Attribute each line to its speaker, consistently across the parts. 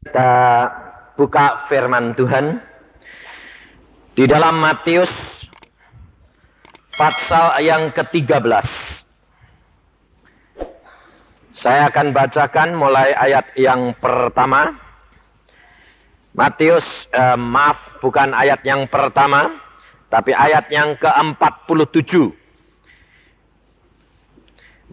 Speaker 1: Kita buka firman Tuhan di dalam Matius pasal yang ke-13. Saya akan bacakan mulai ayat yang pertama. Bukan ayat yang pertama, tapi ayat yang ke-47.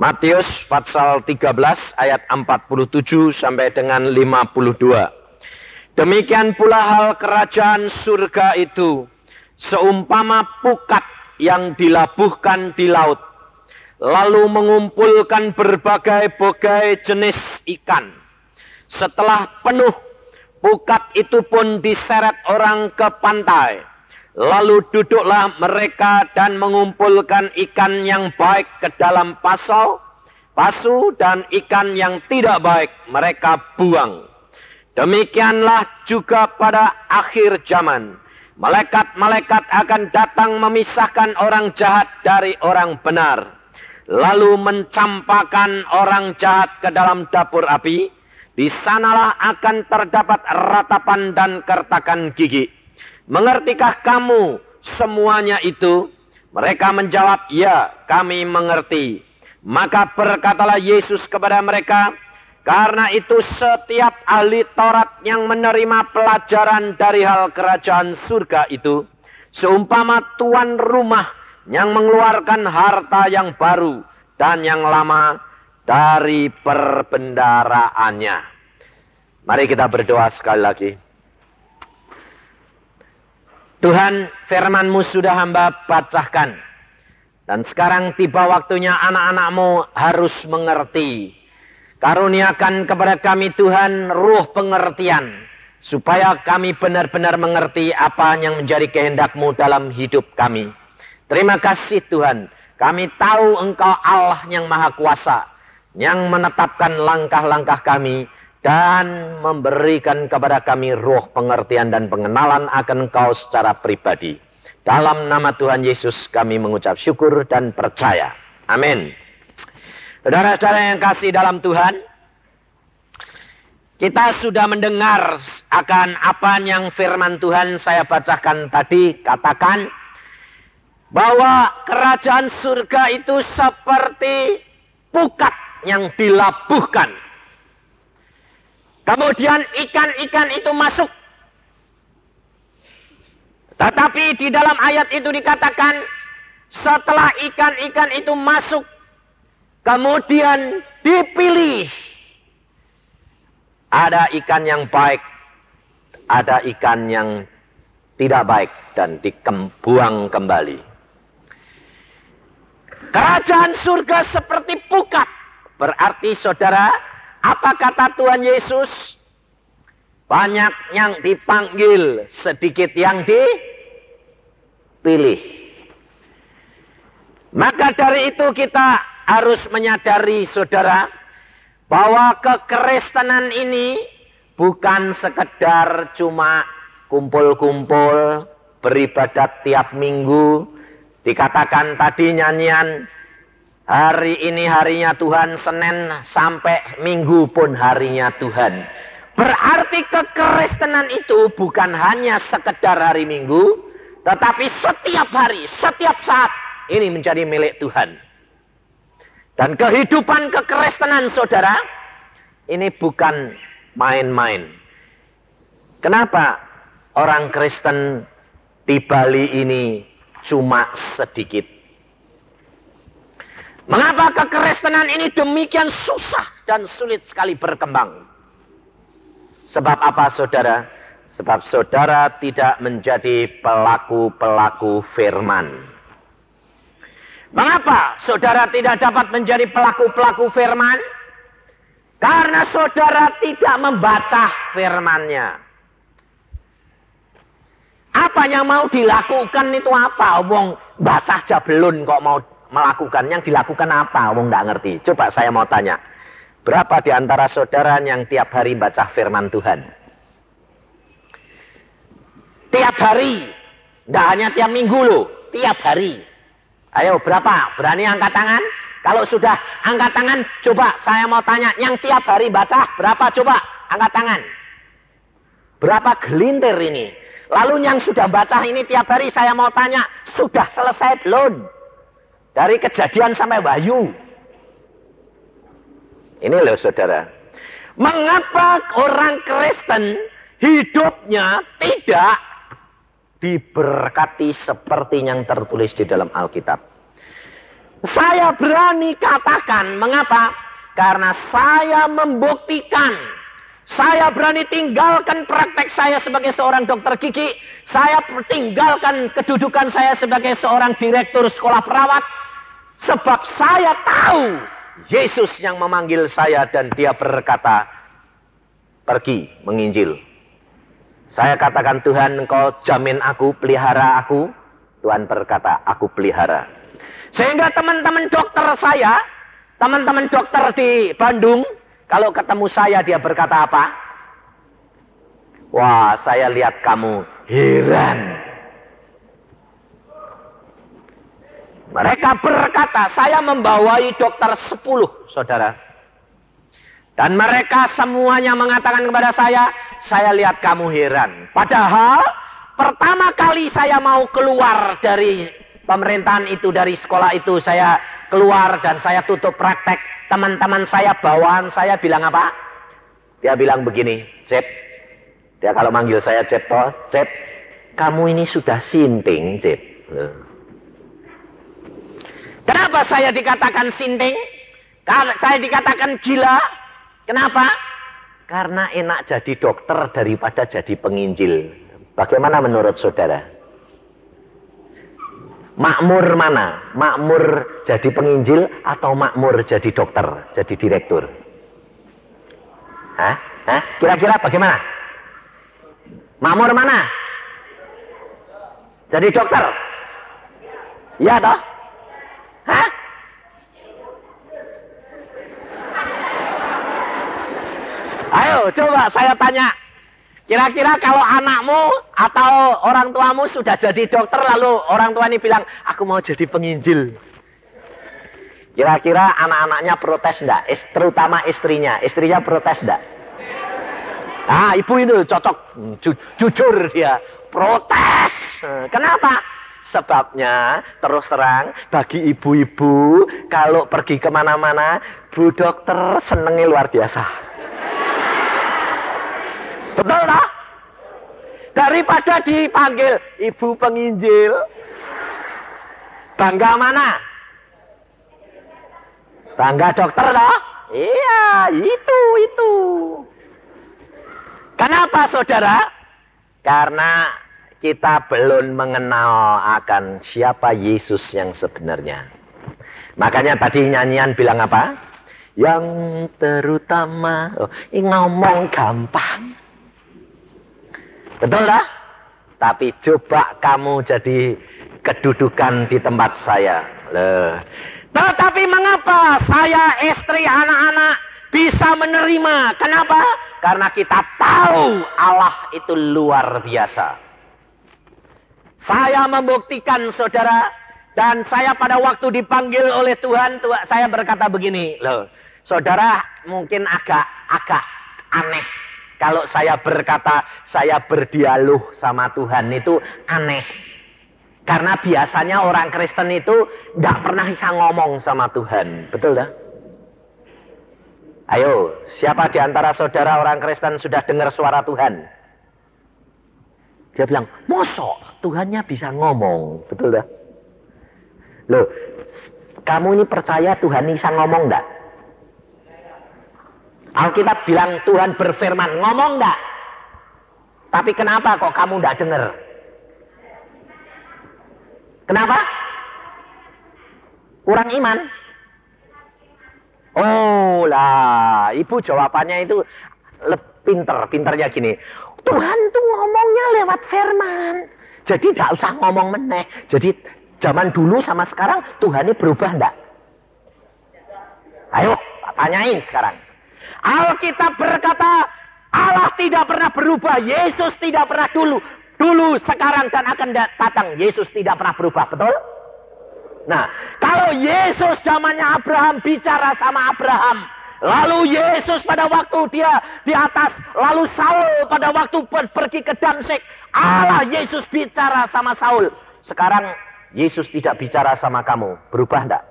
Speaker 1: Matius pasal 13 ayat 47 sampai dengan 52. Demikian pula hal kerajaan surga itu, seumpama pukat yang dilabuhkan di laut, lalu mengumpulkan berbagai-bagai jenis ikan. Setelah penuh, pukat itu pun diseret orang ke pantai. Lalu duduklah mereka dan mengumpulkan ikan yang baik ke dalam pasu dan ikan yang tidak baik mereka buang. Demikianlah juga pada akhir zaman. Malaikat-malaikat akan datang memisahkan orang jahat dari orang benar. Lalu mencampakkan orang jahat ke dalam dapur api. Di sanalah akan terdapat ratapan dan kertakan gigi. Mengertikah kamu semuanya itu? Mereka menjawab, ya, kami mengerti. Maka berkatalah Yesus kepada mereka, karena itu setiap ahli Taurat yang menerima pelajaran dari hal kerajaan surga itu, seumpama tuan rumah yang mengeluarkan harta yang baru dan yang lama dari perbendaraannya. Mari kita berdoa sekali lagi. Tuhan, firman-Mu sudah hamba bacakan. Dan sekarang tiba waktunya anak-anak-Mu harus mengerti. Karuniakan kepada kami Tuhan ruh pengertian. Supaya kami benar-benar mengerti apa yang menjadi kehendak-Mu dalam hidup kami. Terima kasih Tuhan. Kami tahu Engkau Allah yang Maha Kuasa. Yang menetapkan langkah-langkah kami. Dan memberikan kepada kami roh pengertian dan pengenalan akan Engkau secara pribadi. Dalam nama Tuhan Yesus kami mengucap syukur dan percaya. Amin. Saudara-saudara yang kasih dalam Tuhan, kita sudah mendengar akan apa yang firman Tuhan saya bacakan tadi. Katakan bahwa kerajaan surga itu seperti pukat yang dilabuhkan. Kemudian ikan-ikan itu masuk. Tetapi di dalam ayat itu dikatakan, setelah ikan-ikan itu masuk, kemudian dipilih. Ada ikan yang baik, ada ikan yang tidak baik, dan dibuang kembali. Kerajaan surga seperti pukat. Berarti saudara, apa kata Tuhan Yesus? Banyak yang dipanggil, sedikit yang dipilih. Maka dari itu kita harus menyadari saudara, bahwa kekristenan ini bukan sekedar cuma kumpul-kumpul, beribadat tiap minggu. Dikatakan tadi nyanyian, hari ini harinya Tuhan, Senin sampai Minggu pun harinya Tuhan. Berarti kekristenan itu bukan hanya sekedar hari Minggu, tetapi setiap hari, setiap saat ini menjadi milik Tuhan. Dan kehidupan kekristenan saudara, ini bukan main-main. Kenapa orang Kristen di Bali ini cuma sedikit? Mengapa kekristenan ini demikian susah dan sulit sekali berkembang? Sebab apa saudara? Sebab saudara tidak menjadi pelaku-pelaku firman. Mengapa saudara tidak dapat menjadi pelaku-pelaku firman? Karena saudara tidak membaca firman-Nya. Apa yang mau dilakukan itu apa? Wong baca aja belum kok mau melakukan. Yang dilakukan apa? Wong nggak ngerti. Coba saya mau tanya, berapa di antara saudara yang tiap hari baca firman Tuhan? Tiap hari, nggak hanya tiap minggu loh, tiap hari. Ayo berapa? Berani angkat tangan? Kalau sudah angkat tangan, coba saya mau tanya, yang tiap hari baca berapa? Coba angkat tangan. Berapa gelintir ini? Lalu yang sudah baca ini tiap hari saya mau tanya, sudah selesai belum? Dari Kejadian sampai Wahyu. Ini loh saudara. Mengapa orang Kristen hidupnya tidak diberkati seperti yang tertulis di dalam Alkitab? Saya berani katakan, mengapa? Karena saya membuktikan, saya berani tinggalkan praktek saya sebagai seorang dokter gigi, saya tinggalkan kedudukan saya sebagai seorang direktur sekolah perawat, sebab saya tahu Yesus yang memanggil saya dan dia berkata, pergi menginjil. Saya katakan, Tuhan engkau jamin aku, pelihara aku. Tuhan berkata, aku pelihara. Sehingga teman-teman dokter saya, teman-teman dokter di Bandung, kalau ketemu saya dia berkata apa? Wah, saya lihat kamu heran. Mereka berkata, saya membawai dokter 10, saudara. Dan mereka semuanya mengatakan kepada saya lihat kamu heran. Padahal, pertama kali saya mau keluar dari pemerintahan itu, dari sekolah itu, saya keluar dan saya tutup praktek. Teman-teman saya, bawaan saya bilang apa? Dia bilang begini, Cep. Dia kalau manggil saya Cep, toh, Cep, kamu ini sudah sinting, Cep. Kenapa saya dikatakan sinting? Saya dikatakan gila. Kenapa? Karena enak jadi dokter daripada jadi penginjil. Bagaimana menurut saudara? Makmur mana? Makmur jadi penginjil atau makmur jadi dokter, jadi direktur? Hah? Kira-kira bagaimana? Makmur mana? Jadi dokter? Iya toh? Hah? Ayo coba saya tanya. Kira-kira kalau anakmu atau orang tuamu sudah jadi dokter, lalu orang tua ini bilang, aku mau jadi penginjil. Kira-kira anak-anaknya protes enggak? Terutama istrinya. Istrinya protes enggak? Nah, ibu itu cocok. Jujur dia. Protes. Kenapa? Sebabnya, terus terang, bagi ibu-ibu, kalau pergi kemana-mana, Bu dokter senengnya luar biasa. Betul tak? Daripada dipanggil ibu penginjil, bangga mana? Bangga dokter tak? Iya, itu. Kenapa saudara? Karena kita belum mengenal akan siapa Yesus yang sebenarnya. Makanya tadi nyanyian bilang apa? Yang terutama, ngomong gampang. Betul tak? Tapi coba kamu jadi kedudukan di tempat saya. Tetapi mengapa saya, istri, anak-anak bisa menerima? Kenapa? Karena kita tahu Allah itu luar biasa. Saya membuktikan saudara, dan saya pada waktu dipanggil oleh Tuhan, saya berkata begini, loh, saudara mungkin agak aneh. Kalau saya berkata, saya berdialog sama Tuhan itu aneh. Karena biasanya orang Kristen itu tidak pernah bisa ngomong sama Tuhan. Betul dah? Ayo, siapa di antara saudara orang Kristen sudah dengar suara Tuhan? Dia bilang, mosok Tuhannya bisa ngomong. Betul dah? Loh, kamu ini percaya Tuhan bisa ngomong enggak? Alkitab bilang Tuhan berfirman, ngomong enggak? Tapi kenapa kok kamu enggak dengar? Kenapa? Kurang iman? Oh lah, ibu jawabannya itu pinternya gini. Tuhan tuh ngomongnya lewat firman. Jadi enggak usah ngomong meneh. Jadi zaman dulu sama sekarang Tuhan ini berubah enggak? Ayo, tanyain sekarang. Alkitab berkata Allah tidak pernah berubah. Yesus tidak pernah dulu, sekarang dan akan datang. Yesus tidak pernah berubah, betul? Nah, kalau Yesus zamannya Abraham bicara sama Abraham, Lalu Yesus pada waktu dia di atas, lalu Saul pada waktu pergi ke Damsyik, Allah Yesus bicara sama Saul. Sekarang Yesus tidak bicara sama kamu, berubah enggak?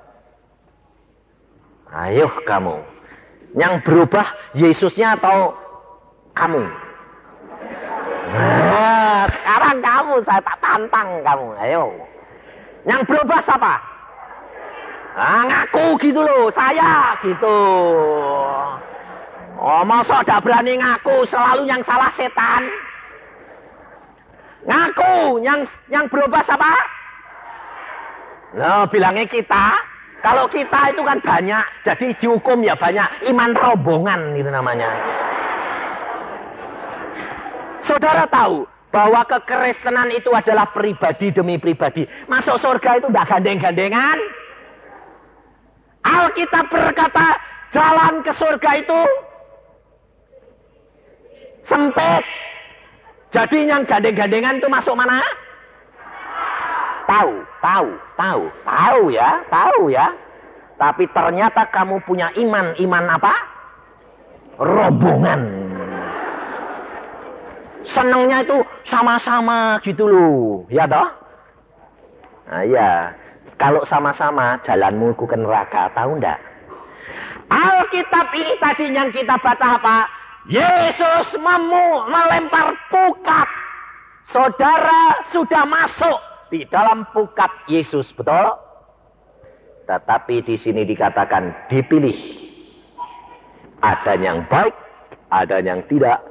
Speaker 1: Ayo kamu. Yang berubah Yesusnya atau kamu? Nah, sekarang kamu, saya tak tantang kamu, ayo. Yang berubah siapa? Ngaku gitu loh, saya gitu. Oh, masa udah berani ngaku, selalu yang salah setan. Ngaku, yang berubah siapa? Loh, bilangnya kita. Kalau kita itu kan banyak, jadi dihukum ya banyak. Iman rombongan itu namanya. Saudara tahu bahwa kekristenan itu adalah pribadi demi pribadi. Masuk surga itu tidak gandeng-gandengan. Alkitab berkata jalan ke surga itu sempit. Jadi yang gandeng-gandengan itu masuk mana? Tahu ya. Tapi ternyata kamu punya iman apa? Rombongan. Senangnya itu sama-sama gitu loh, ya toh? Nah, ya. Kalau sama-sama jalanmu ke neraka, tahu enggak? Alkitab ini tadi yang kita baca apa? Yesus melempar pukat. Saudara sudah masuk di dalam pukat Yesus, betul? Tetapi di sini dikatakan dipilih. Ada yang baik, ada yang tidak.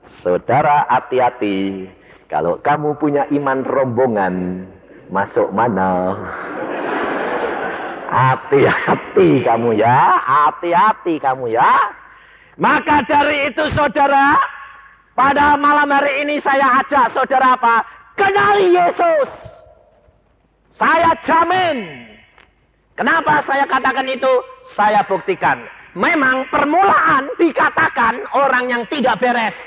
Speaker 1: Saudara hati-hati. Kalau kamu punya iman rombongan, masuk mana? Hati-hati kamu ya, hati-hati kamu ya. Maka dari itu saudara, pada malam hari ini saya ajak saudara apa? Kenali Yesus. Saya jamin. Kenapa saya katakan itu? Saya buktikan. Memang permulaan dikatakan orang yang tidak beres.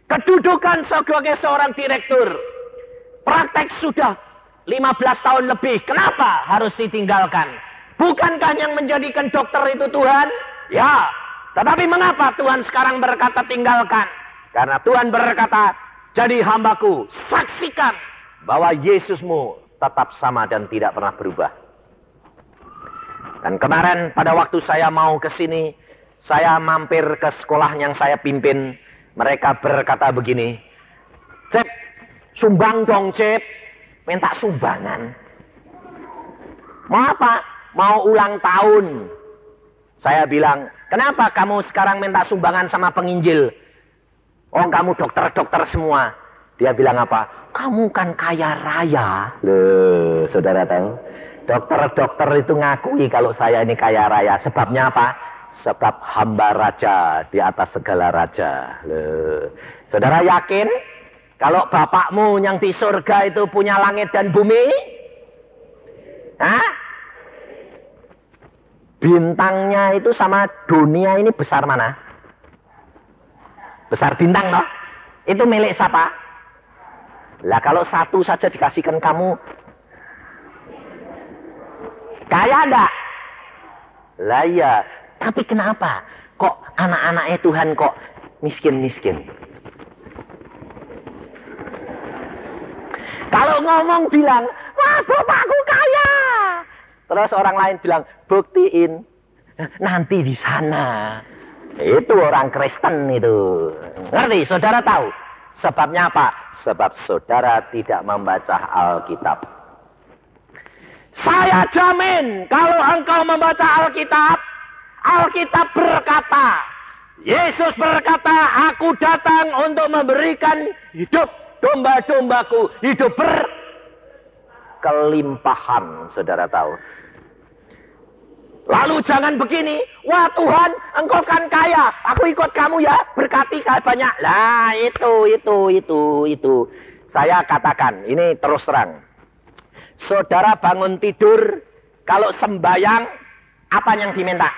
Speaker 1: Kedudukan sebagai seorang direktur. Praktek sudah 15 tahun lebih. Kenapa harus ditinggalkan? Bukankah yang menjadikan dokter itu Tuhan? Ya. Tetapi mengapa Tuhan sekarang berkata tinggalkan? Karena Tuhan berkata, jadi hambaku, saksikan bahwa Yesusmu tetap sama dan tidak pernah berubah. Dan kemarin pada waktu saya mau ke sini, saya mampir ke sekolah yang saya pimpin. Mereka berkata begini, Cep, sumbang dong Cep. Minta sumbangan. Mau apa? Mau ulang tahun. Saya bilang, kenapa kamu sekarang minta sumbangan sama penginjil? Oh, kamu dokter-dokter semua. Dia bilang apa? Kamu kan kaya raya. Loh, saudara tahu? Dokter-dokter itu ngakui kalau saya ini kaya raya. Sebabnya apa? Sebab hamba raja di atas segala raja. Loh. Saudara yakin? Kalau bapakmu yang di surga itu punya langit dan bumi? Hah? Bintangnya itu sama dunia ini besar mana? Besar bintang loh. Itu milik siapa? Lah kalau satu saja dikasihkan kamu, kaya enggak? Lah iya. Tapi kenapa? Kok anak-anaknya Tuhan kok miskin-miskin? Kalau ngomong bilang, wah bapakku kaya. Terus orang lain bilang, buktiin. Nanti di sana. Itu orang Kristen itu. Ngerti? Saudara tahu? Sebabnya apa? Sebab saudara tidak membaca Alkitab. Saya jamin kalau engkau membaca Alkitab, Alkitab berkata, Yesus berkata, aku datang untuk memberikan hidup domba-dombaku, hidup berkelimpahan, saudara tahu. Lalu jangan begini, wah Tuhan, engkau kan kaya, aku ikut kamu ya, berkati kaya banyak. Lah itu. Saya katakan, ini terus terang. Saudara bangun tidur, kalau sembayang, apa yang diminta?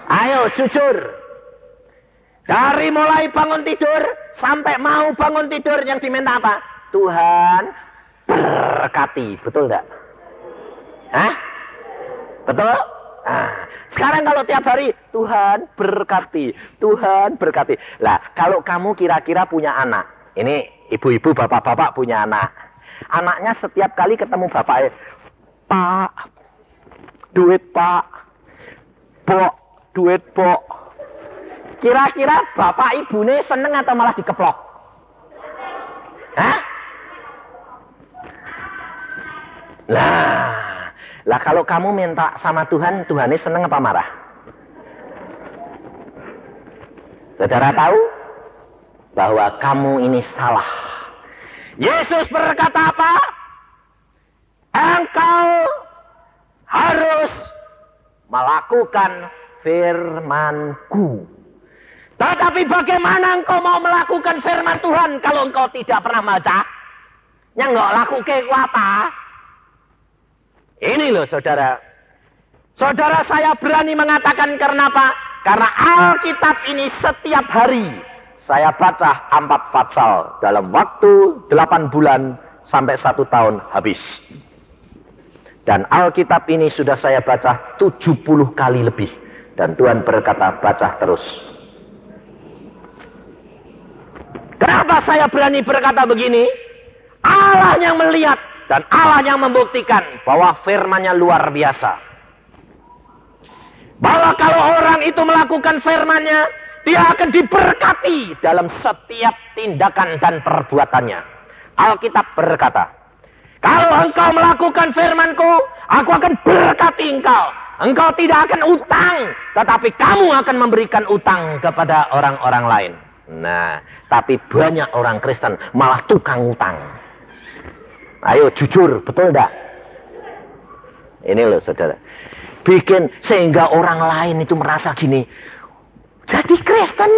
Speaker 1: Ayo jujur. Dari mulai bangun tidur sampai mau bangun tidur yang diminta apa? Tuhan berkati, betul enggak? Hah? Betul? Nah, sekarang kalau tiap hari, Tuhan berkati, Tuhan berkati. Lah, kalau kamu kira-kira punya anak, ini ibu-ibu, bapak-bapak punya anak. Anaknya setiap kali ketemu bapaknya, Pak, duit Pak, Pok, duit Pok. Kira-kira bapak ibunya seneng atau malah dikeplok? Hah? Lah kalau kamu minta sama Tuhan, Tuhannya seneng apa marah? Saudara tahu bahwa kamu ini salah. Yesus berkata apa? Engkau harus melakukan firman-Ku. Tetapi bagaimana engkau mau melakukan firman Tuhan kalau engkau tidak pernah baca? Yang enggak lakukan apa? Ini loh saudara. Saudara, saya berani mengatakan karena apa? Karena Alkitab ini setiap hari saya baca 4 fatsal dalam waktu 8 bulan sampai 1 tahun habis. Dan Alkitab ini sudah saya baca 70 kali lebih. Dan Tuhan berkata, baca terus. Kenapa saya berani berkata begini? Allah yang melihat dan Allah yang membuktikan bahwa firman-Nya luar biasa. Bahwa kalau orang itu melakukan firman-Nya, dia akan diberkati dalam setiap tindakan dan perbuatannya. Alkitab berkata, kalau engkau melakukan firman-Ku, aku akan berkati engkau. Engkau tidak akan utang, tetapi kamu akan memberikan utang kepada orang-orang lain. Nah, tapi banyak orang Kristen malah tukang utang. Ayo jujur, betul enggak? Ini loh saudara. Bikin sehingga orang lain itu merasa gini. Jadi Kristen,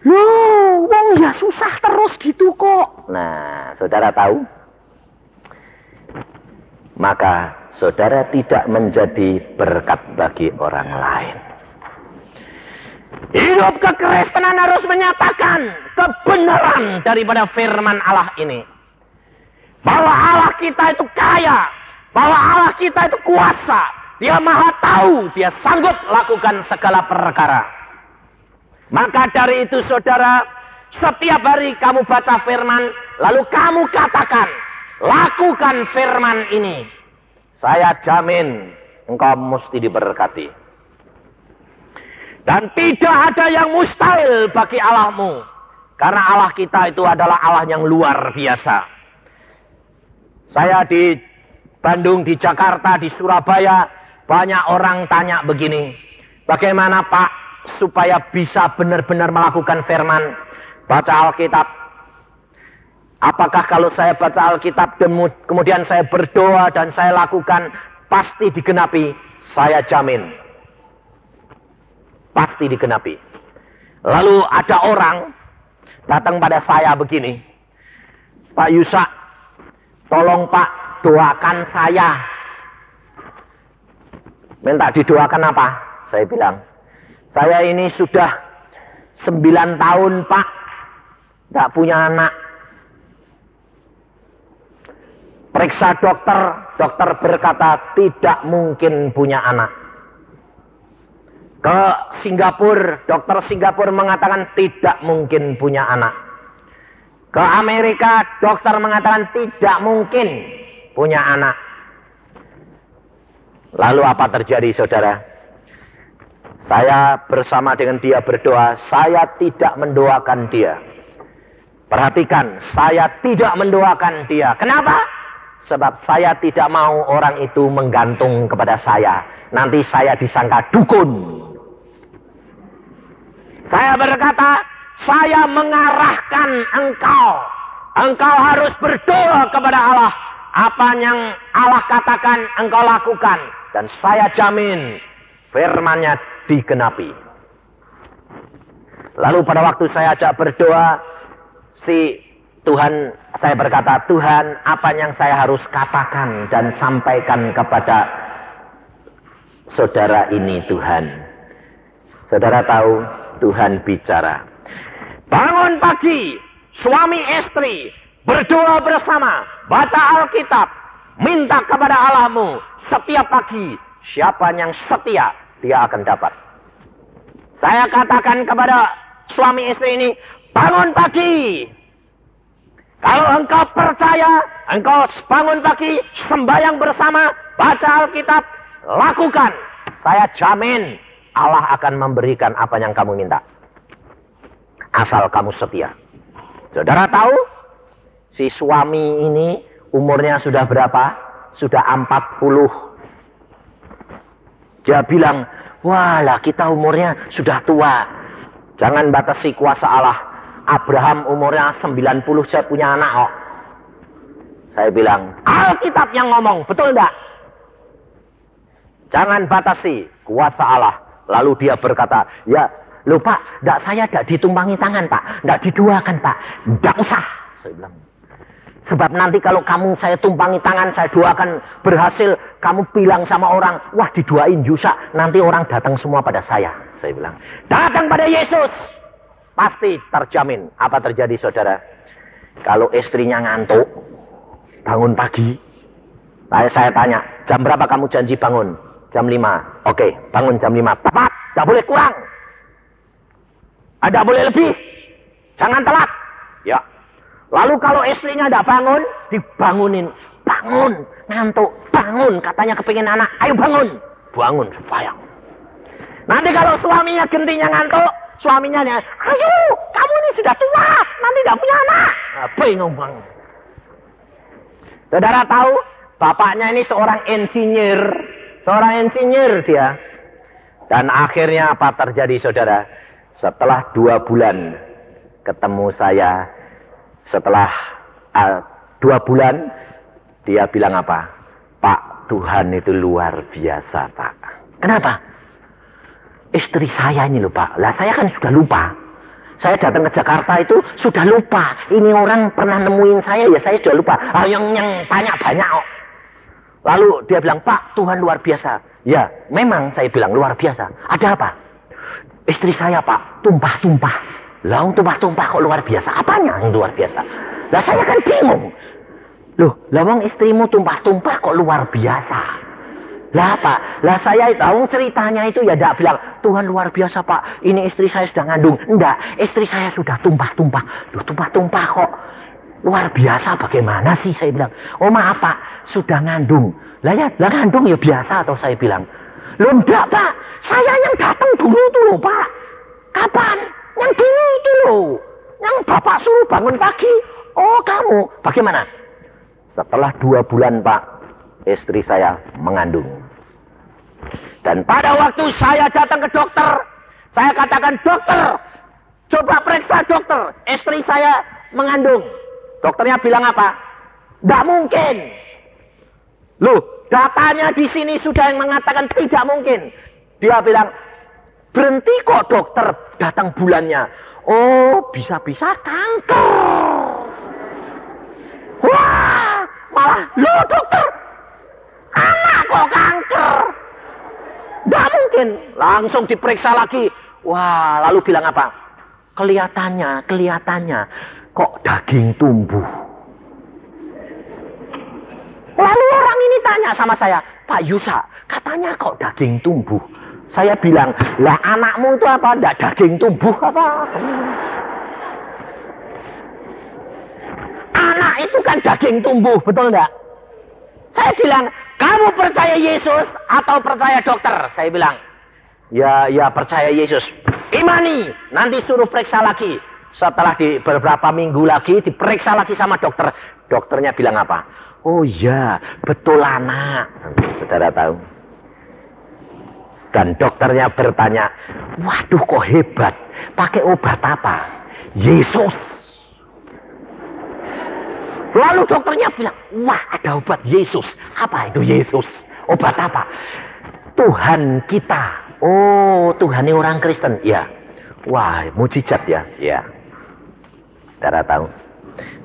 Speaker 1: loh, wong ya susah terus gitu kok. Nah, saudara tahu? Maka saudara tidak menjadi berkat bagi orang lain. Hidup kekristenan harus menyatakan kebenaran daripada firman Allah ini. Bahwa Allah kita itu kaya. Bahwa Allah kita itu kuasa. Dia maha tahu. Dia sanggup lakukan segala perkara. Maka dari itu saudara, setiap hari kamu baca firman, lalu kamu katakan, lakukan firman ini. Saya jamin engkau mesti diberkati. Dan tidak ada yang mustahil bagi Allahmu. Karena Allah kita itu adalah Allah yang luar biasa. Saya di Bandung, di Jakarta, di Surabaya, banyak orang tanya begini. Bagaimana Pak supaya bisa benar-benar melakukan firman? Baca Alkitab. Apakah kalau saya baca Alkitab kemudian saya berdoa dan saya lakukan pasti digenapi? Saya jamin. Pasti digenapi. Lalu ada orang datang pada saya begini. Pak Yusak, tolong Pak doakan saya. Minta didoakan apa? Saya bilang, saya ini sudah 9 tahun Pak, tidak punya anak. Periksa dokter, dokter berkata tidak mungkin punya anak. Ke Singapura, dokter Singapura mengatakan tidak mungkin punya anak. Ke Amerika, dokter mengatakan tidak mungkin punya anak. Lalu apa terjadi saudara? Saya bersama dengan dia berdoa, saya tidak mendoakan dia. Perhatikan, saya tidak mendoakan dia. Kenapa? Sebab saya tidak mau orang itu menggantung kepada saya. Nanti saya disangka dukun. Saya berkata, saya mengarahkan engkau. Engkau harus berdoa kepada Allah. Apa yang Allah katakan, engkau lakukan. Dan saya jamin, firman-Nya digenapi. Lalu pada waktu saya ajak berdoa, saya berkata, Tuhan, apa yang saya harus katakan dan sampaikan kepada saudara ini Tuhan. Saudara tahu, Tuhan bicara. Bangun pagi, suami istri, berdoa bersama, baca Alkitab, minta kepada Allahmu setiap pagi, siapa yang setia, dia akan dapat. Saya katakan kepada suami istri ini, bangun pagi. Kalau engkau percaya, engkau bangun pagi, sembahyang bersama, baca Alkitab, lakukan. Saya jamin Allah akan memberikan apa yang kamu minta. Asal kamu setia. Saudara tahu, si suami ini umurnya sudah berapa? Sudah 40. Dia bilang, walah kita umurnya sudah tua. Jangan batasi kuasa Allah. Abraham umurnya 90, saya punya anak kok. Saya bilang, Alkitab yang ngomong, betul enggak? Jangan batasi kuasa Allah. Lalu dia berkata, ya loh Pak, saya tidak ditumpangi tangan Pak, tidak diduakan Pak, tidak usah. Saya bilang, sebab nanti kalau kamu saya tumpangi tangan, saya doakan berhasil, kamu bilang sama orang, wah diduain Yusa, nanti orang datang semua pada saya. Saya bilang, datang pada Yesus. Pasti terjamin. Apa terjadi saudara? Kalau istrinya ngantuk, bangun pagi, saya tanya, jam berapa kamu janji bangun? Jam 5. Oke, bangun jam 5. Tepat, tidak boleh kurang. Tidak boleh lebih. Jangan telat. Ya. Lalu kalau istrinya tidak bangun, dibangunin. Bangun, ngantuk, bangun. Katanya kepingin anak, ayo bangun. Bangun, supaya. Nanti kalau suaminya gentinya ngantuk, suaminya nih, ayo, kamu ini sudah tua, nanti tidak punya anak. Bingung bang. Saudara tahu, bapaknya ini seorang insinyur. Seorang insinyur dia. Dan akhirnya apa terjadi saudara? Setelah 2 bulan ketemu saya. Setelah 2 bulan dia bilang apa? Pak, Tuhan itu luar biasa Pak. Kenapa? Istri saya ini loh Pak. Lah saya kan sudah lupa. Saya datang ke Jakarta itu sudah lupa. Ini orang pernah nemuin saya, ya saya sudah lupa. Yang tanya banyak kok. Lalu dia bilang, Pak, Tuhan luar biasa. Ya, memang saya bilang luar biasa. Ada apa? Istri saya Pak, tumpah-tumpah. Lah tumpah-tumpah kok luar biasa? Apanya yang luar biasa? Lah saya kan bingung. Loh, lawang istrimu tumpah-tumpah kok luar biasa? Lah apa? Lah saya tahu ceritanya itu ya tidak bilang, Tuhan luar biasa Pak, ini istri saya sudah ngandung. Enggak, istri saya sudah tumpah-tumpah. Loh, tumpah-tumpah kok luar biasa bagaimana sih? Saya bilang, oh maaf Pak, sudah ngandung. Lah ya, lah ngandung ya biasa atau saya bilang. Loh enggak Pak, saya yang datang dulu tuh loh Pak. Kapan? Yang dulu itu loh. Yang Bapak suruh bangun pagi. Oh kamu, bagaimana? Setelah 2 bulan Pak, istri saya mengandung. Dan pada waktu saya datang ke dokter, saya katakan, dokter, coba periksa dokter, istri saya mengandung. Dokternya bilang apa? Tidak mungkin. Loh, datanya di sini sudah yang mengatakan tidak mungkin. Dia bilang, berhenti kok dokter, datang bulannya. Oh, bisa-bisa kanker. Wah, malah, loh dokter, anak kok kanker. Tidak mungkin. Langsung diperiksa lagi. Wah, lalu bilang apa? Kelihatannya kok daging tumbuh. Lalu orang ini tanya sama saya, Pak Yusa, katanya kok daging tumbuh. Saya bilang, lah anakmu itu apa? Enggak daging tumbuh apa? Anak itu kan daging tumbuh, betul enggak? Saya bilang, kamu percaya Yesus atau percaya dokter? Saya bilang, ya percaya Yesus. Imani, nanti suruh periksa lagi. Setelah beberapa minggu lagi diperiksa lagi sama dokter. Dokternya bilang apa? Oh iya, betul anak. Saudara tahu. Dan dokternya bertanya, waduh kok hebat. Pakai obat apa? Yesus. Lalu dokternya bilang, wah ada obat Yesus. Apa itu Yesus? Obat apa? Tuhan kita. Oh, Tuhan ini orang Kristen. Ya. Wah, mujizat ya. Ya. Saudara tahu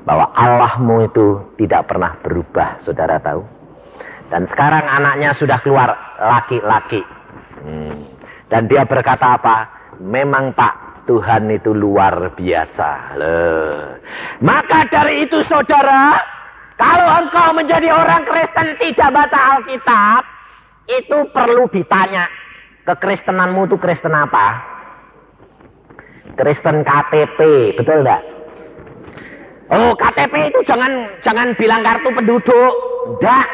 Speaker 1: bahwa Allahmu itu tidak pernah berubah, saudara tahu. Dan sekarang anaknya sudah keluar laki-laki. Dan dia berkata apa? Memang Pak, Tuhan itu luar biasa. Loh. Maka dari itu saudara, kalau engkau menjadi orang Kristen tidak baca Alkitab, itu perlu ditanya. Kekristenanmu itu Kristen apa? Kristen KTP, betul enggak? Oh, KTP itu jangan bilang kartu penduduk. Enggak.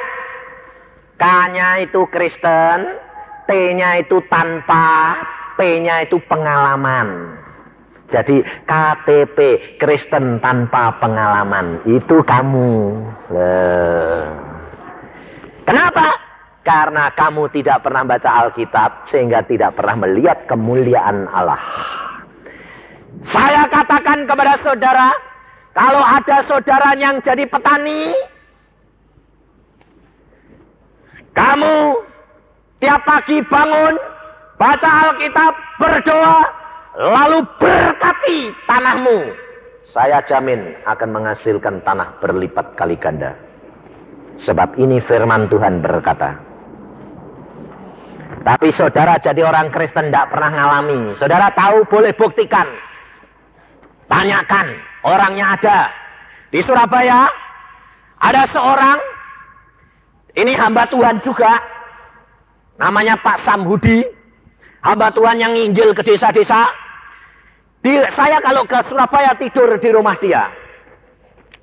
Speaker 1: K-nya itu Kristen, T-nya itu tanpa, P-nya itu pengalaman. Jadi KTP Kristen tanpa pengalaman itu kamu. Kenapa? Karena kamu tidak pernah baca Alkitab sehingga tidak pernah melihat kemuliaan Allah. Saya katakan kepada saudara, kalau ada saudara yang jadi petani, kamu tiap pagi bangun, baca Alkitab, berdoa, lalu berkati tanahmu. Saya jamin akan menghasilkan tanah berlipat kali ganda. Sebab ini firman Tuhan berkata. Tapi saudara jadi orang Kristen tidak pernah ngalami. Saudara tahu, boleh buktikan. Tanyakan, orangnya ada. Di Surabaya ada seorang, ini hamba Tuhan juga, namanya Pak Samhudi, hamba Tuhan yang nginjil ke desa-desa. Saya kalau ke Surabaya tidur di rumah dia.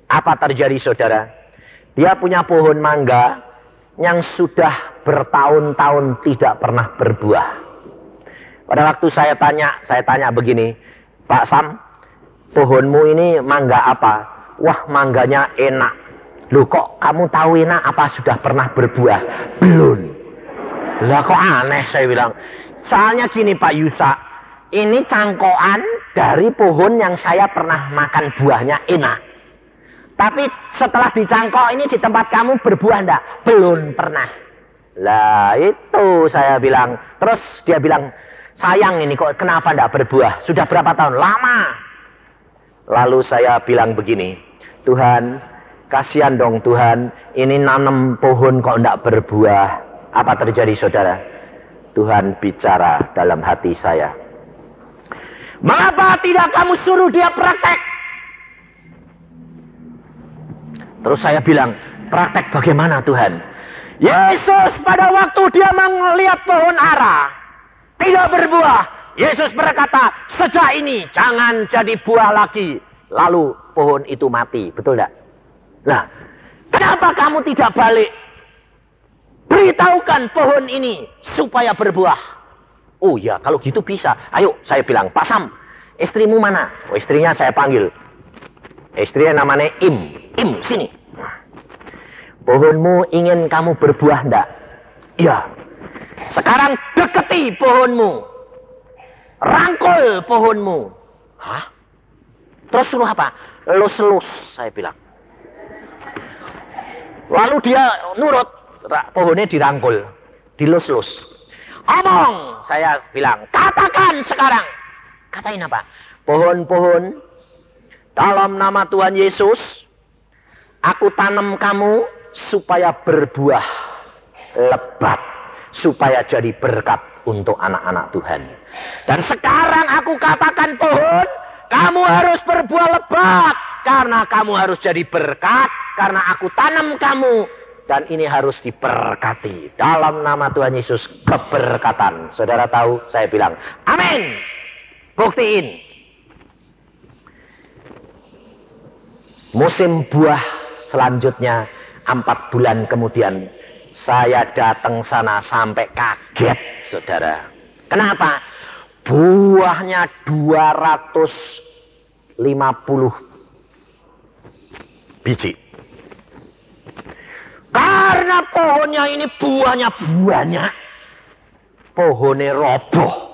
Speaker 1: Apa terjadi saudara? Dia punya pohon mangga yang sudah bertahun-tahun tidak pernah berbuah. Pada waktu saya tanya begini, Pak Sam, pohonmu ini mangga apa? Wah, mangganya enak. Loh, kok kamu tahu enak? Apa sudah pernah berbuah? Belum. Lah kok aneh, saya bilang. Soalnya gini Pak Yusa, ini cangkokan dari pohon yang saya pernah makan buahnya enak. Tapi setelah dicangkok ini di tempat kamu berbuah enggak? Belum pernah. Lah itu saya bilang. Terus dia bilang, sayang ini kok kenapa enggak berbuah? Sudah berapa tahun? Lama. Lalu saya bilang begini, Tuhan, kasihan dong Tuhan, ini nanam pohon kok enggak berbuah. Apa terjadi saudara? Tuhan bicara dalam hati saya. Mengapa tidak kamu suruh dia praktek? Terus saya bilang, praktek bagaimana Tuhan? Yesus pada waktu dia melihat pohon ara tidak berbuah, Yesus berkata, sejak ini jangan jadi buah lagi. Lalu pohon itu mati, betul tidak? Nah, kenapa kamu tidak balik? Beritahukan pohon ini supaya berbuah. Oh ya, kalau gitu bisa. Ayo, saya bilang, Pak Sam, istrimu mana? Oh, istrinya saya panggil. Istrinya namanya Im, sini. Pohonmu ingin kamu berbuah enggak? Iya. Sekarang deketi pohonmu. Rangkul pohonmu. Hah? Terus suruh apa? Lus-lus, saya bilang. Lalu dia nurut. Pohonnya dirangkul. Dilus-lus. Omong, saya bilang. Katakan sekarang. Katain apa? Pohon-pohon, dalam nama Tuhan Yesus, aku tanam kamu supaya berbuah lebat, supaya jadi berkat untuk anak-anak Tuhan. Dan sekarang aku katakan pohon, kamu harus berbuah lebat, karena kamu harus jadi berkat, karena aku tanam kamu, dan ini harus diberkati. Dalam nama Tuhan Yesus, keberkatan. Saudara tahu, saya bilang, amin. Buktiin. Musim buah selanjutnya 4 bulan kemudian saya datang sana sampai kaget saudara. Kenapa? Buahnya 250 biji. Karena pohonnya ini buahnya banyak, pohonnya roboh.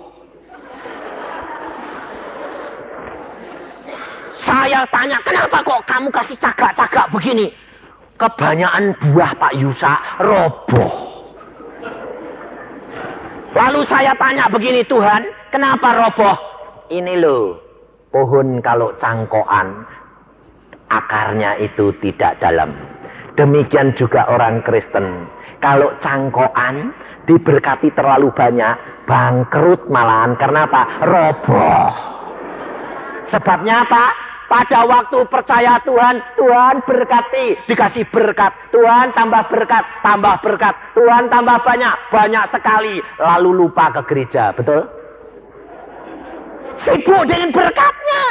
Speaker 1: Saya tanya, kenapa kok kamu kasih cagak-cagak begini? Kebanyakan buah Pak Yusa roboh. Lalu saya tanya begini, Tuhan, kenapa roboh? Ini loh, pohon kalau cangkokan, akarnya itu tidak dalam. Demikian juga orang Kristen. Kalau cangkokan, diberkati terlalu banyak, bangkrut malahan. Karena apa? Roboh. Sebabnya apa? Pada waktu percaya Tuhan, Tuhan berkati, dikasih berkat. Tuhan tambah berkat, tambah berkat. Tuhan tambah banyak, banyak sekali. Lalu lupa ke gereja, betul? Sibuk dengan berkatnya.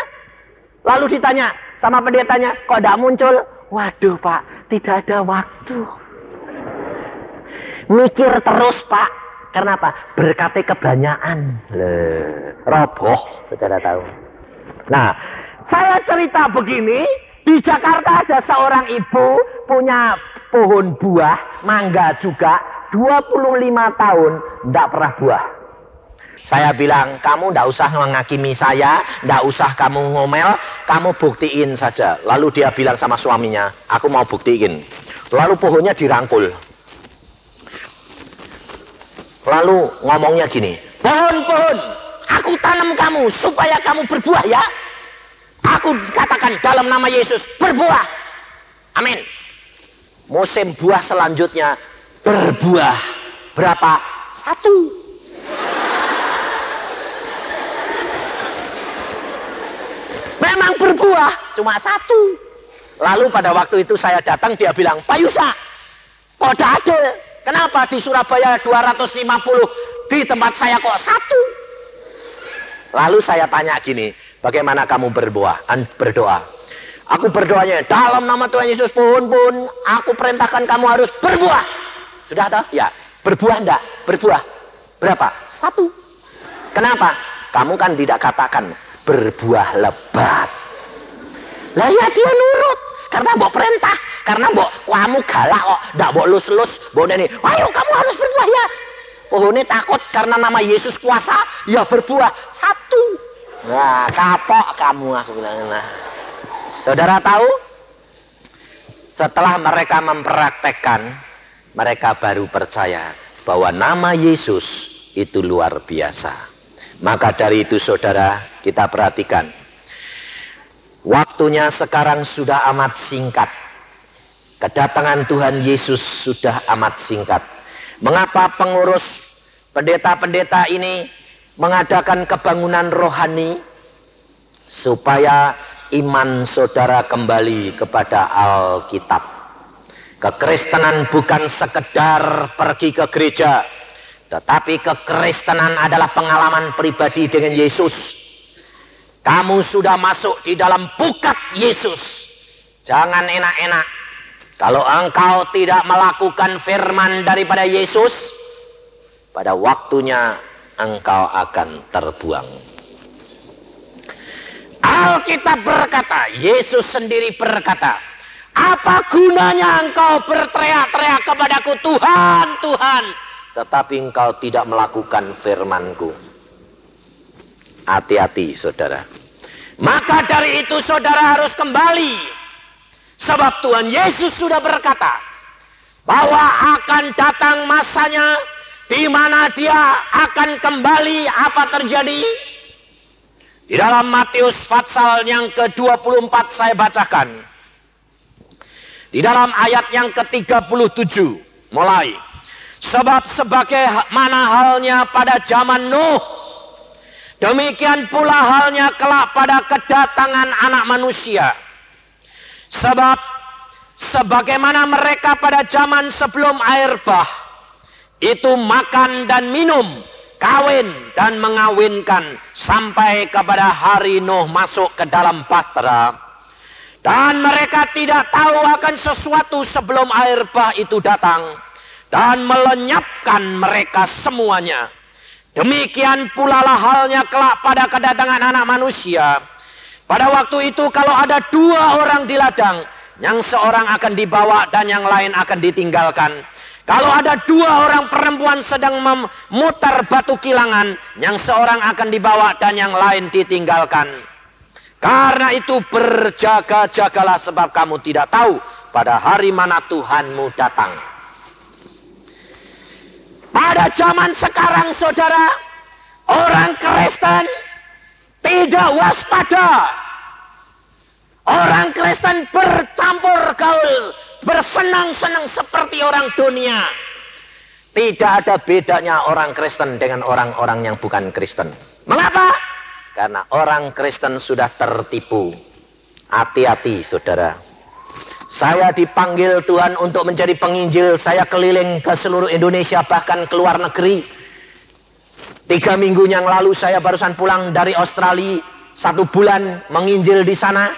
Speaker 1: Lalu ditanya sama pendetanya, kok tidak muncul? Waduh Pak, tidak ada waktu. Mikir terus Pak. Kenapa? Berkatnya kebanyakan. Roboh, saudara tahu. Nah, saya cerita begini, di Jakarta ada seorang ibu punya pohon buah, mangga juga, 25 tahun, tidak pernah buah. Saya bilang, kamu tidak usah menghakimi saya, tidak usah kamu ngomel, kamu buktiin saja. Lalu dia bilang sama suaminya, aku mau buktiin. Lalu pohonnya dirangkul. Lalu ngomongnya gini, pohon-pohon, aku tanam kamu supaya kamu berbuah ya. Aku katakan dalam nama Yesus, berbuah. Amin. Musim buah selanjutnya berbuah. Berapa? 1. Memang berbuah, cuma 1. Lalu pada waktu itu saya datang, dia bilang, Pak Yusa, kok tidak ada? Kenapa di Surabaya 250, di tempat saya kok 1? Lalu saya tanya gini, bagaimana kamu berdoa? Aku berdoanya, dalam nama Tuhan Yesus, pohon-pohon, aku perintahkan kamu harus berbuah. Sudah tahu? Ya. Berbuah enggak? Berbuah. Berapa? 1. Kenapa? Kamu kan tidak katakan berbuah lebat. Lah ya dia nurut. Karena mbok perintah. Karena mbok kamu galak kok. Ndak mbok lus-lus. Mbok ini, ayo kamu harus berbuah ya. Pohonnya takut karena nama Yesus kuasa. Ya berbuah 1. Nah kapok kamu, aku bilang. Nah. Saudara tahu? Setelah mereka mempraktekkan, mereka baru percaya bahwa nama Yesus itu luar biasa. Maka dari itu saudara, kita perhatikan. Waktunya sekarang sudah amat singkat. Kedatangan Tuhan Yesus sudah amat singkat. Mengapa pengurus pendeta-pendeta ini mengadakan kebangunan rohani? Supaya iman saudara kembali kepada Alkitab. Kekristenan bukan sekedar pergi ke gereja, tetapi kekristenan adalah pengalaman pribadi dengan Yesus. Kamu sudah masuk di dalam pukat Yesus. Jangan enak-enak. Kalau engkau tidak melakukan firman daripada Yesus, pada waktunya engkau akan terbuang. Alkitab berkata, Yesus sendiri berkata, apa gunanya engkau berteriak-teriak kepadaku, Tuhan, Tuhan, tetapi engkau tidak melakukan firman-Ku. Hati-hati saudara. Maka dari itu saudara harus kembali. Sebab Tuhan Yesus sudah berkata bahwa akan datang masanya di mana dia akan kembali. Apa terjadi? Di dalam Matius pasal yang ke-24 saya bacakan. Di dalam ayat yang ke-37 mulai. Sebab sebagaimana halnya pada zaman Nuh, demikian pula halnya kelak pada kedatangan Anak Manusia. Sebab sebagaimana mereka pada zaman sebelum air bah, itu makan dan minum, kawin dan mengawinkan, sampai kepada hari Nuh masuk ke dalam bahtera. Dan mereka tidak tahu akan sesuatu sebelum air bah itu datang dan melenyapkan mereka semuanya. Demikian pula lah halnya kelak pada kedatangan Anak Manusia. Pada waktu itu kalau ada 2 orang di ladang, yang seorang akan dibawa dan yang lain akan ditinggalkan. Kalau ada 2 orang perempuan sedang memutar batu kilangan, yang seorang akan dibawa dan yang lain ditinggalkan. Karena itu berjaga-jagalah, sebab kamu tidak tahu pada hari mana Tuhanmu datang. Pada zaman sekarang saudara, orang Kristen tidak waspada. Orang Kristen bercampur gaul, bersenang-senang seperti orang dunia. Tidak ada bedanya orang Kristen dengan orang-orang yang bukan Kristen. Mengapa? Karena orang Kristen sudah tertipu. Hati-hati saudara. Saya dipanggil Tuhan untuk menjadi penginjil. Saya keliling ke seluruh Indonesia, bahkan ke luar negeri. 3 minggu yang lalu saya barusan pulang dari Australia. 1 bulan menginjil di sana.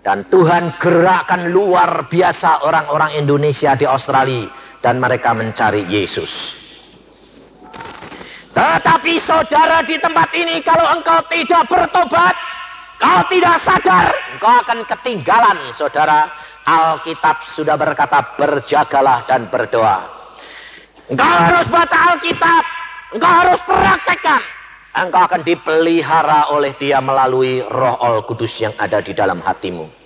Speaker 1: Dan Tuhan gerakkan luar biasa orang-orang Indonesia di Australia. Dan mereka mencari Yesus. Tetapi saudara, di tempat ini kalau engkau tidak bertobat, kau tidak sadar, engkau akan ketinggalan saudara. Alkitab sudah berkata berjagalah dan berdoa. Engkau harus baca Alkitab, engkau harus praktekkan. Engkau akan dipelihara oleh Dia melalui Roh Kudus yang ada di dalam hatimu.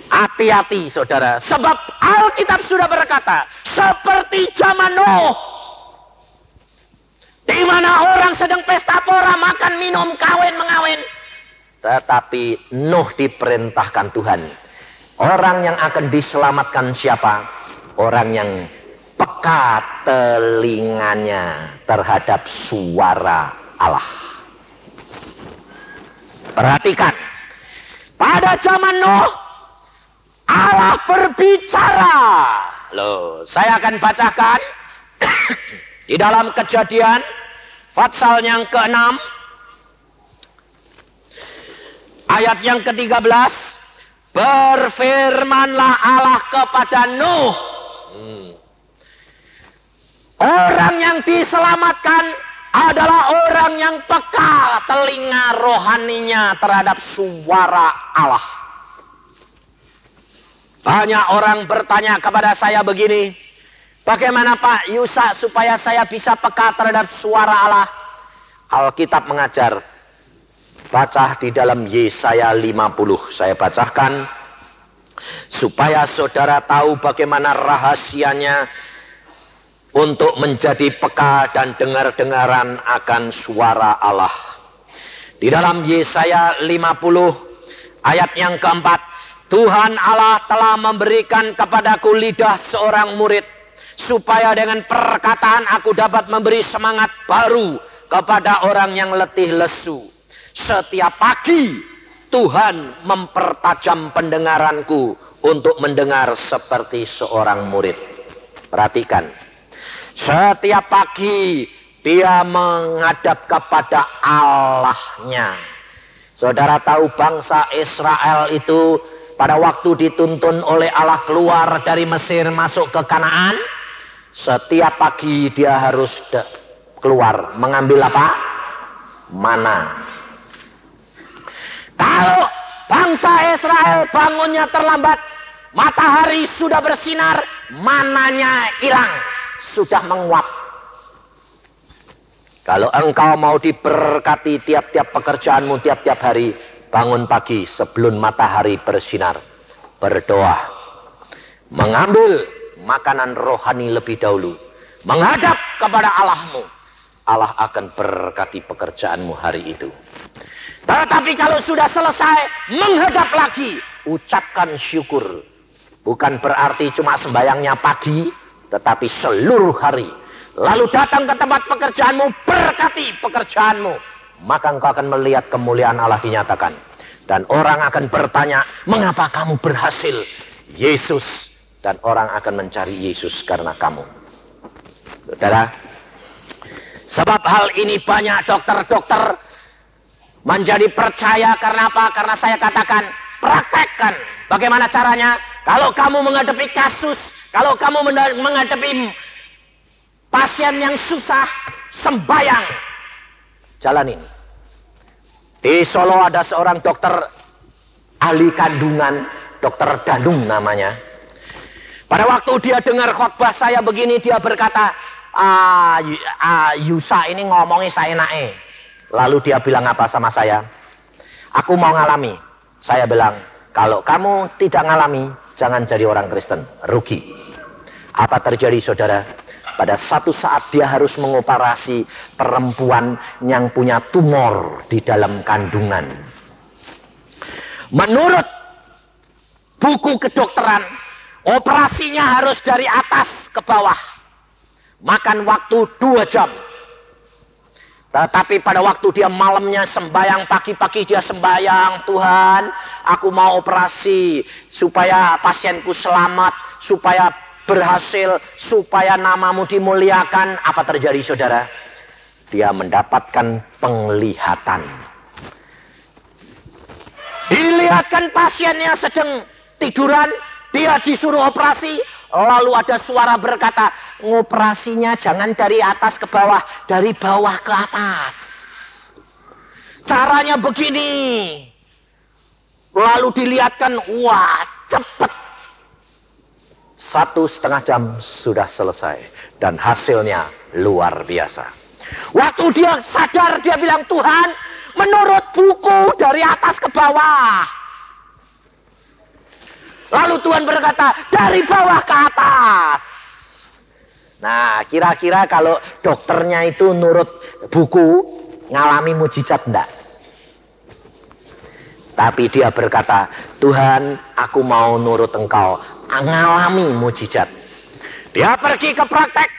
Speaker 1: Hati-hati saudara, sebab Alkitab sudah berkata seperti zaman Nuh, di mana orang sedang pesta pora, makan, minum, kawin, mengawin. Tetapi Nuh diperintahkan Tuhan. Orang yang akan diselamatkan siapa? Orang yang peka telinganya terhadap suara Allah. Perhatikan, pada zaman Nuh Allah berbicara. Loh, saya akan bacakan di dalam Kejadian pasal yang ke-6 ayat yang ke-13. Berfirmanlah Allah kepada Nuh. Orang yang diselamatkan adalah orang yang peka telinga rohaninya terhadap suara Allah. Banyak orang bertanya kepada saya begini, bagaimana Pak Yusa supaya saya bisa peka terhadap suara Allah? Alkitab mengajar, baca di dalam Yesaya 50. Saya bacakan supaya saudara tahu bagaimana rahasianya untuk menjadi peka dan dengar-dengaran akan suara Allah. Di dalam Yesaya 50 ayat yang keempat, Tuhan Allah telah memberikan kepadaku lidah seorang murid, supaya dengan perkataan aku dapat memberi semangat baru kepada orang yang letih lesu. Setiap pagi Tuhan mempertajam pendengaranku untuk mendengar seperti seorang murid. Perhatikan, setiap pagi dia menghadap kepada Allahnya. Saudara tahu bangsa Israel itu pada waktu dituntun oleh Allah keluar dari Mesir masuk ke Kanaan, setiap pagi dia harus keluar mengambil apa? Mana. Kalau bangsa Israel bangunnya terlambat, matahari sudah bersinar, mananya hilang, sudah menguap. Kalau engkau mau diberkati tiap-tiap pekerjaanmu tiap-tiap hari, bangun pagi sebelum matahari bersinar, berdoa, mengambil makanan rohani lebih dahulu, menghadap kepada Allahmu. Allah akan berkati pekerjaanmu hari itu. Tetapi kalau sudah selesai, menghadap lagi, ucapkan syukur. Bukan berarti cuma sembayangnya pagi, tetapi seluruh hari. Lalu datang ke tempat pekerjaanmu, berkati pekerjaanmu. Maka engkau akan melihat kemuliaan Allah dinyatakan. Dan orang akan bertanya, mengapa kamu berhasil? Yesus. Dan orang akan mencari Yesus karena kamu. Saudara, sebab hal ini banyak dokter-dokter menjadi percaya. Karena apa? Karena saya katakan, praktekkan. Bagaimana caranya? Kalau kamu menghadapi kasus, kalau kamu menghadapi pasien yang susah, sembayang, jalanin. Di Solo ada seorang dokter ahli kandungan, dokter Danung namanya. Pada waktu dia dengar khotbah saya begini, dia berkata, Yusa ini ngomongnya seenaknya. Lalu dia bilang apa sama saya? Aku mau ngalami. Saya bilang, kalau kamu tidak ngalami, jangan jadi orang Kristen, rugi. Apa terjadi saudara? Pada satu saat dia harus mengoperasi perempuan yang punya tumor di dalam kandungan. Menurut buku kedokteran, operasinya harus dari atas ke bawah. Makan waktu 2 jam. Tetapi pada waktu dia malamnya sembahyang, pagi-pagi dia sembahyang, Tuhan, aku mau operasi supaya pasienku selamat, supaya berhasil, supaya namamu dimuliakan. Apa terjadi, saudara? Dia mendapatkan penglihatan. Dilihatkan pasiennya sedang tiduran, dia disuruh operasi. Lalu ada suara berkata, ngoperasinya jangan dari atas ke bawah, dari bawah ke atas. Caranya begini. Lalu dilihatkan, wah cepat. 1,5 jam sudah selesai. Dan hasilnya luar biasa. Waktu dia sadar, dia bilang, Tuhan, menurut buku dari atas ke bawah. Lalu Tuhan berkata, dari bawah ke atas. Nah, kira-kira kalau dokternya itu nurut buku, ngalami mujizat enggak? Tapi dia berkata, Tuhan, aku mau nurut engkau, ngalami mujizat. Dia pergi ke praktek.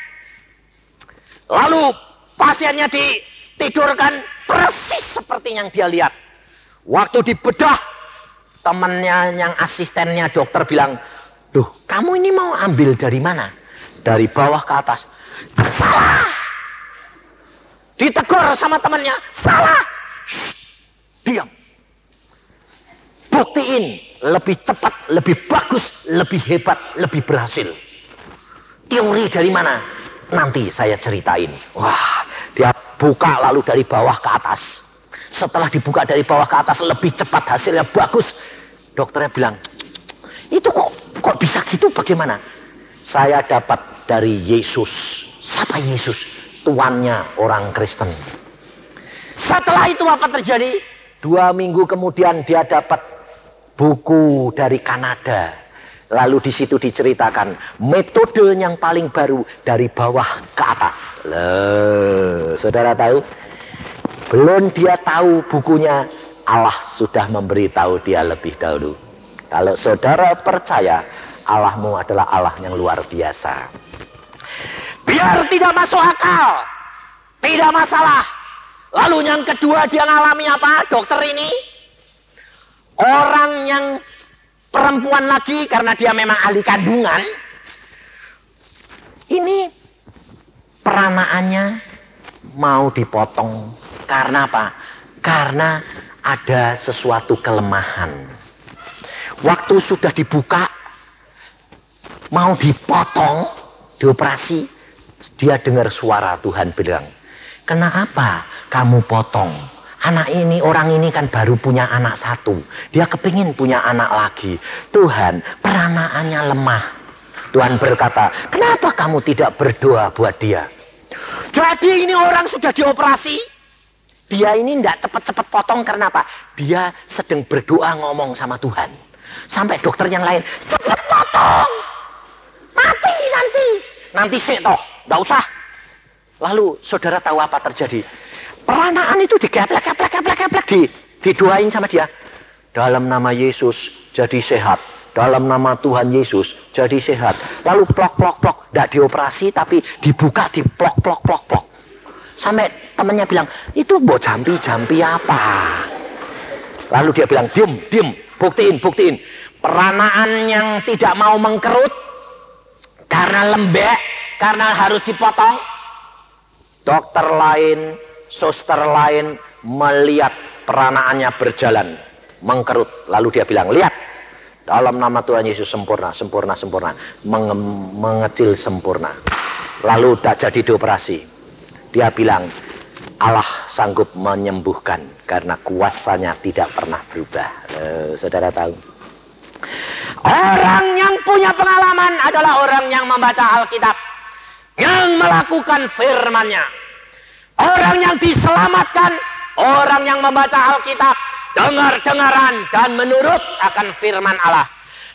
Speaker 1: Lalu pasiennya ditidurkan persis seperti yang dia lihat. Waktu dibedah, temannya yang asistennya dokter bilang, "Duh, kamu ini mau ambil dari mana?" "Dari bawah ke atas." "Salah!" Ditegur sama temannya, "Salah!" "Shh, diam. Buktiin lebih cepat, lebih bagus, lebih hebat, lebih berhasil." "Teori dari mana?" "Nanti saya ceritain." Wah, dia buka lalu dari bawah ke atas. Setelah dibuka dari bawah ke atas, lebih cepat, hasilnya bagus. Dokternya bilang, "Itu kok bisa gitu, bagaimana?" "Saya dapat dari Yesus." "Siapa Yesus?" "Tuannya orang Kristen." Setelah itu apa terjadi? 2 minggu kemudian dia dapat buku dari Kanada. Lalu di situ diceritakan metode yang paling baru dari bawah ke atas. Loh, saudara tahu? Belum dia tahu bukunya, Allah sudah memberitahu dia lebih dahulu. Kalau saudara percaya, Allahmu adalah Allah yang luar biasa. Biar tidak masuk akal, tidak masalah. Lalu yang kedua dia ngalami apa? Dokter ini, orang yang perempuan lagi, karena dia memang ahli kandungan, ini peranaannya mau dipotong. Karena apa? Karena ada sesuatu kelemahan. Waktu sudah dibuka, mau dipotong, dioperasi, dia dengar suara Tuhan bilang, "Kenapa kamu potong? Anak ini, orang ini kan baru punya anak 1. Dia kepingin punya anak lagi. Tuhan, peranaannya lemah." Tuhan berkata, "Kenapa kamu tidak berdoa buat dia?" Jadi ini orang sudah dioperasi. Dia ini tidak cepat-cepat potong karena apa? Dia sedang berdoa ngomong sama Tuhan. Sampai dokter yang lain, "Cepat potong! Mati nanti!" "Nanti sih toh, tidak usah." Lalu saudara tahu apa terjadi? Peranaan itu digeplek, didoain sama dia. "Dalam nama Yesus jadi sehat. Dalam nama Tuhan Yesus jadi sehat." Lalu plok. Tidak dioperasi tapi dibuka, diplok. Sampai temannya bilang, "Itu mau jampi apa?" Lalu dia bilang, "Diam, buktiin. Peranaan yang tidak mau mengkerut karena lembek, karena harus dipotong." Dokter lain, suster lain melihat peranaannya berjalan, mengkerut. Lalu dia bilang, "Lihat, dalam nama Tuhan Yesus sempurna, mengecil sempurna." Lalu tidak jadi dioperasi. Dia bilang, Allah sanggup menyembuhkan karena kuasanya tidak pernah berubah. Saudara tahu, orang yang punya pengalaman adalah orang yang membaca Alkitab, yang melakukan firman-Nya. Orang yang diselamatkan, orang yang membaca Alkitab, dengar-dengaran dan menurut akan firman Allah.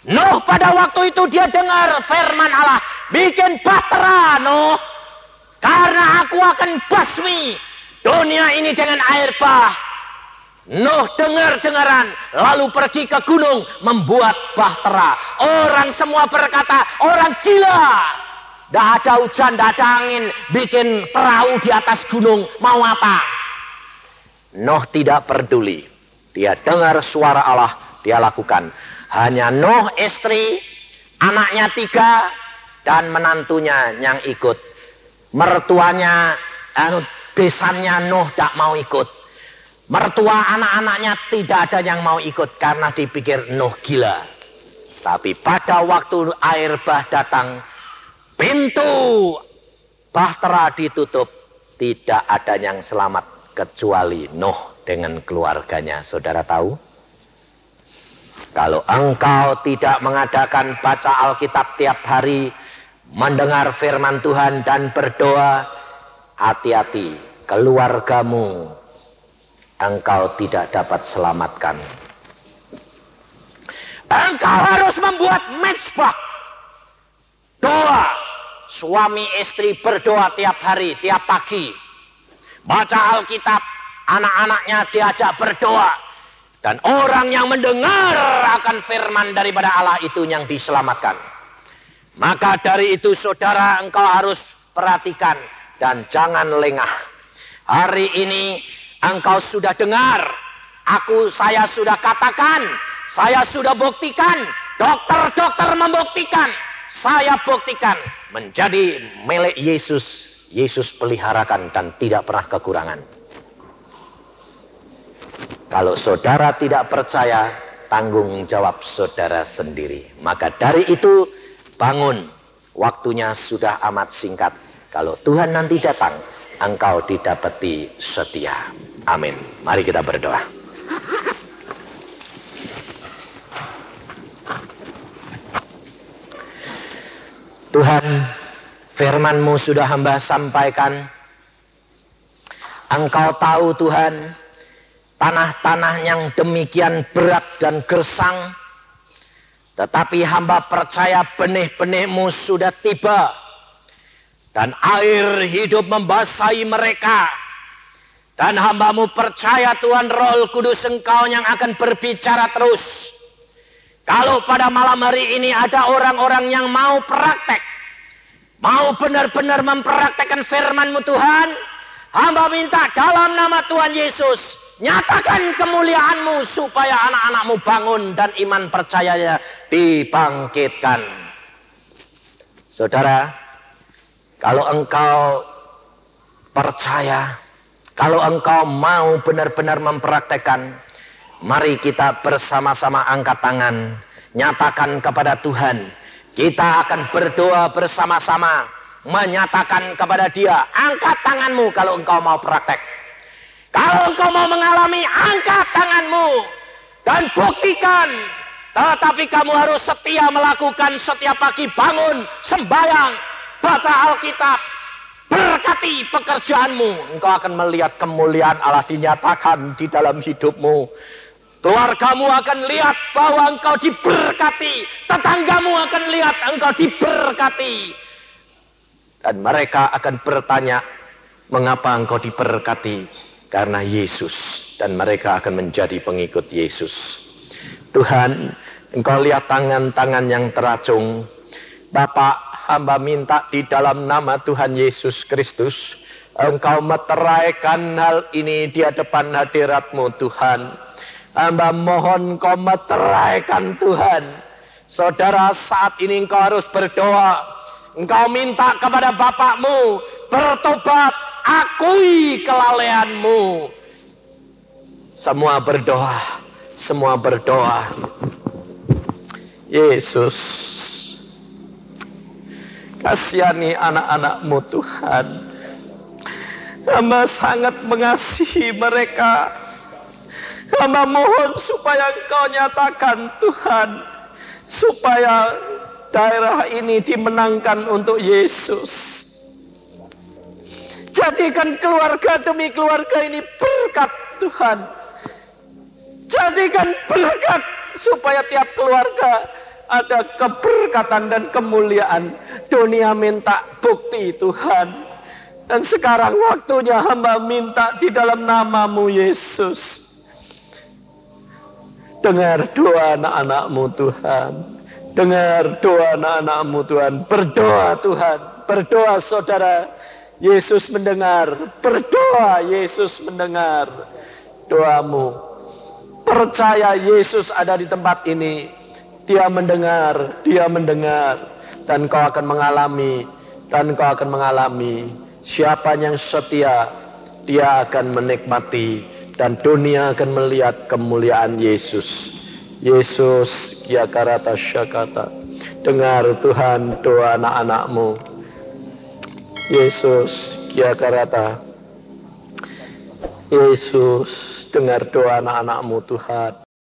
Speaker 1: Nuh pada waktu itu dia dengar firman Allah, bikin bahtera Nuh. Karena aku akan basmi dunia ini dengan air bah. Nuh dengar-dengaran, lalu pergi ke gunung membuat bahtera. Orang semua berkata, orang gila. Tidak ada hujan, tidak ada angin, bikin perahu di atas gunung, mau apa? Nuh tidak peduli. Dia dengar suara Allah, dia lakukan. Hanya Nuh istri, anaknya 3, dan menantunya yang ikut. Mertuanya, besannya Nuh tak mau ikut. Mertua anak-anaknya tidak ada yang mau ikut karena dipikir Nuh gila. Tapi pada waktu air bah datang, pintu bahtera ditutup, tidak ada yang selamat kecuali Nuh dengan keluarganya. Saudara tahu? Kalau engkau tidak mengadakan baca Alkitab tiap hari, mendengar firman Tuhan dan berdoa, hati-hati, keluargamu engkau tidak dapat selamatkan. Engkau harus membuat mezbah doa. Suami istri berdoa tiap hari, tiap pagi. Baca Alkitab, anak-anaknya diajak berdoa. Dan orang yang mendengar akan firman daripada Allah itu yang diselamatkan. Maka dari itu saudara, engkau harus perhatikan dan jangan lengah. Hari ini engkau sudah dengar, saya sudah katakan, saya sudah buktikan, dokter-dokter membuktikan, saya buktikan, menjadi milik Yesus. Yesus peliharakan dan tidak pernah kekurangan. Kalau saudara tidak percaya, tanggung jawab saudara sendiri. Maka dari itu, bangun. Waktunya sudah amat singkat. Kalau Tuhan nanti datang, engkau didapati setia. Amin. Mari kita berdoa. Tuhan, firman-Mu sudah hamba sampaikan. Engkau tahu Tuhan, tanah-tanah yang demikian berat dan gersang. Tetapi hamba percaya benih-benih-Mu sudah tiba. Dan air hidup membasahi mereka. Dan hamba-Mu percaya Tuhan, Roh Kudus Engkau yang akan berbicara terus. Kalau pada malam hari ini ada orang-orang yang mau praktek, mau benar-benar mempraktekkan firman-Mu Tuhan, hamba minta dalam nama Tuhan Yesus, nyatakan kemuliaan-Mu supaya anak-anak-Mu bangun dan iman percayanya dibangkitkan. Saudara, kalau engkau percaya, kalau engkau mau benar-benar mempraktekkan, mari kita bersama-sama angkat tangan, nyatakan kepada Tuhan. Kita akan berdoa bersama-sama, menyatakan kepada Dia, angkat tanganmu kalau engkau mau praktek. Kalau engkau mau mengalami, angkat tanganmu dan buktikan. Tetapi kamu harus setia melakukan setiap pagi, bangun, sembahyang, baca Alkitab, berkati pekerjaanmu. Engkau akan melihat kemuliaan Allah dinyatakan di dalam hidupmu. Keluargamu akan lihat bahwa engkau diberkati. Tetanggamu akan lihat engkau diberkati. Dan mereka akan bertanya, mengapa engkau diberkati? Karena Yesus. Dan mereka akan menjadi pengikut Yesus. Tuhan, engkau lihat tangan-tangan yang teracung. Bapak, hamba minta di dalam nama Tuhan Yesus Kristus, engkau meteraikan hal ini di hadapan hadirat-Mu Tuhan. Hamba mohon engkau meteraikan Tuhan. Saudara, saat ini engkau harus berdoa. Engkau minta kepada Bapakmu, bertobat, akui kelalaianmu. Semua berdoa, semua berdoa. Yesus, kasihani anak-anak-Mu Tuhan. Hamba sangat mengasihi mereka. Hamba mohon supaya engkau nyatakan Tuhan, supaya daerah ini dimenangkan untuk Yesus. Jadikan keluarga demi keluarga ini berkat Tuhan. Jadikan berkat supaya tiap keluarga ada keberkatan dan kemuliaan. Dunia minta bukti Tuhan. Dan sekarang waktunya hamba minta di dalam nama-Mu Yesus. Dengar doa anak-anak-Mu Tuhan. Dengar doa anak-anak-Mu Tuhan. Berdoa Tuhan. Berdoa saudara. Yesus mendengar. Berdoa Yesus mendengar.
Speaker 2: doamu. Percaya Yesus ada di tempat ini. Dia mendengar, Dia mendengar. Dan kau akan mengalami, siapa yang setia, dia akan menikmati, dan dunia akan melihat kemuliaan Yesus. Yesus Kiakarata Syakata. Dengar Tuhan doa anak-anak-Mu. Yesus Kiakarata. Yesus, dengar doa anak-anak-Mu Tuhan.